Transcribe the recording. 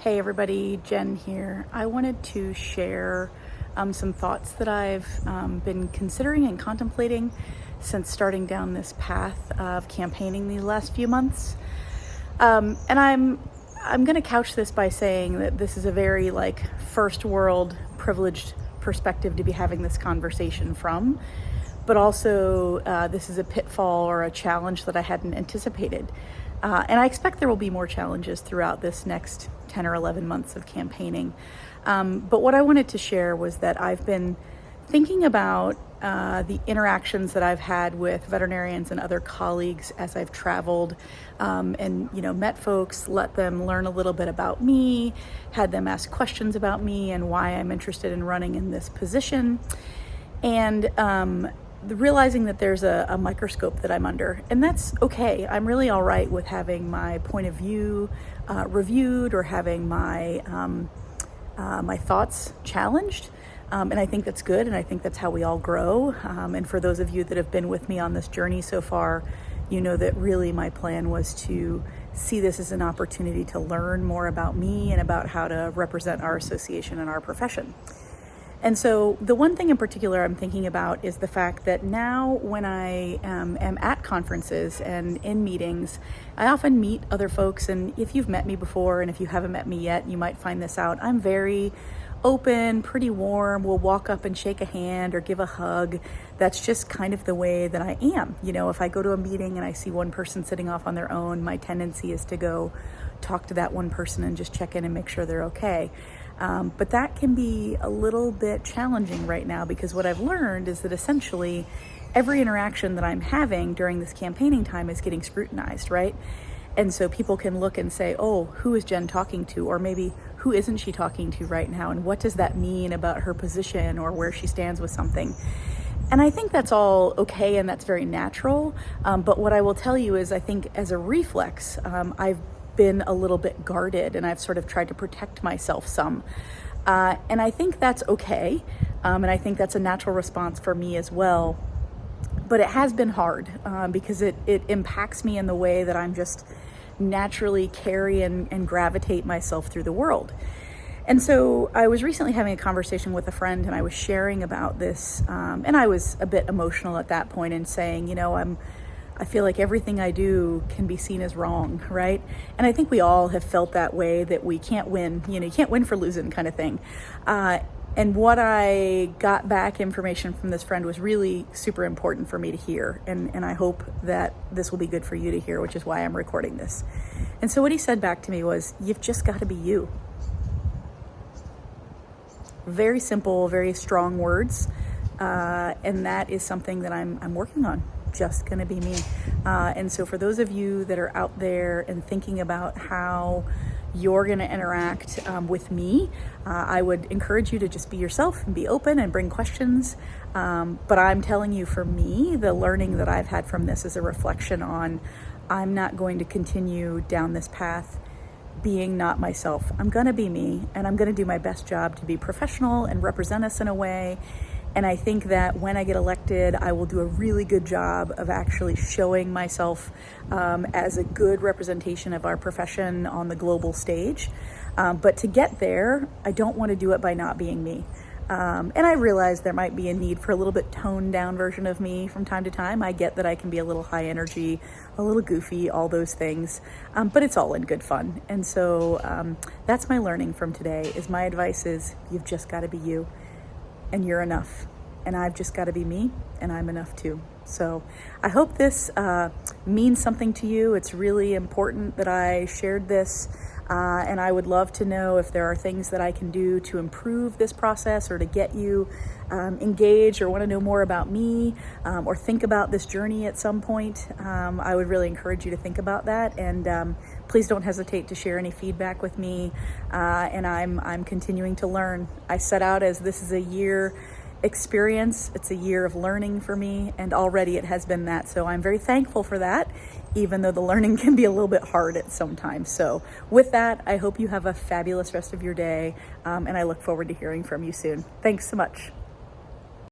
Hey everybody, Jen here. I wanted to share some thoughts that I've been considering and contemplating since starting down this path of campaigning these last few months. And I'm going to couch this by saying that this is a very first world privileged perspective to be having this conversation from, but also this is a pitfall or a challenge that I hadn't anticipated. And I expect there will be more challenges throughout this next 10 or 11 months of campaigning. But what I wanted to share was that I've been thinking about the interactions that I've had with veterinarians and other colleagues as I've traveled and met folks, let them learn a little bit about me, had them ask questions about me and why I'm interested in running in this position. And realizing that there's a microscope that I'm under, and that's okay. I'm really all right with having my point of view reviewed or having my my thoughts challenged, and I think that's good, and I think that's how we all grow. And for those of you that have been with me on this journey so far, you know that really my plan was to see this as an opportunity to learn more about me and about how to represent our association and our profession. And so the one thing in particular I'm thinking about is the fact that now when I am at conferences and in meetings, I often meet other folks. And if you've met me before, and if you haven't met me yet, you might find this out. I'm very open, pretty warm. We'll walk up and shake a hand or give a hug. That's just kind of the way that I am. If I go to a meeting and I see one person sitting off on their own, my tendency is to go talk to that one person and just check in and make sure they're okay. But that can be a little bit challenging right now, because what I've learned is that essentially every interaction that I'm having during this campaigning time is getting scrutinized, right? And so people can look and say, oh, who is Jen talking to? Or maybe who isn't she talking to right now? And what does that mean about her position or where she stands with something? And I think that's all okay, and that's very natural. But what I will tell you is I think as a reflex, I've been a little bit guarded, and I've sort of tried to protect myself some. And I think that's okay. And I think that's a natural response for me as well. But it has been hard because it impacts me in the way that I'm just naturally carry and gravitate myself through the world. And so I was recently having a conversation with a friend, and I was sharing about this. And I was a bit emotional at that point and saying, I feel like everything I do can be seen as wrong, right? And I think we all have felt that way, that we can't win, you can't win for losing kind of thing. And what I got back information from this friend was really super important for me to hear. And I hope that this will be good for you to hear, which is why I'm recording this. And so what he said back to me was, you've just got to be you. Very simple, very strong words. And that is something that I'm working on. Just gonna be me. And so for those of you that are out there and thinking about how you're gonna interact with me, I would encourage you to just be yourself and be open and bring questions. But I'm telling you, for me, the learning that I've had from this is a reflection on, I'm not going to continue down this path being not myself. I'm gonna be me, and I'm gonna do my best job to be professional and represent us in a way. And I think that when I get elected, I will do a really good job of actually showing myself as a good representation of our profession on the global stage. But to get there, I don't want to do it by not being me. And I realize there might be a need for a little bit toned down version of me from time to time. I get that I can be a little high energy, a little goofy, all those things, but it's all in good fun. And so that's my learning from today. Is my advice is, you've just got to be you. And you're enough. And I've just got to be me, and I'm enough too. So I hope this means something to you. It's really important that I shared this. And I would love to know if there are things that I can do to improve this process, or to get you engaged, or want to know more about me, or think about this journey at some point. I would really encourage you to think about that. And please don't hesitate to share any feedback with me. And I'm continuing to learn. I set out as this is a year experience. It's a year of learning for me, and already it has been that. So I'm very thankful for that, even though the learning can be a little bit hard at some times. So with that, I hope you have a fabulous rest of your day, and I look forward to hearing from you soon. Thanks so much.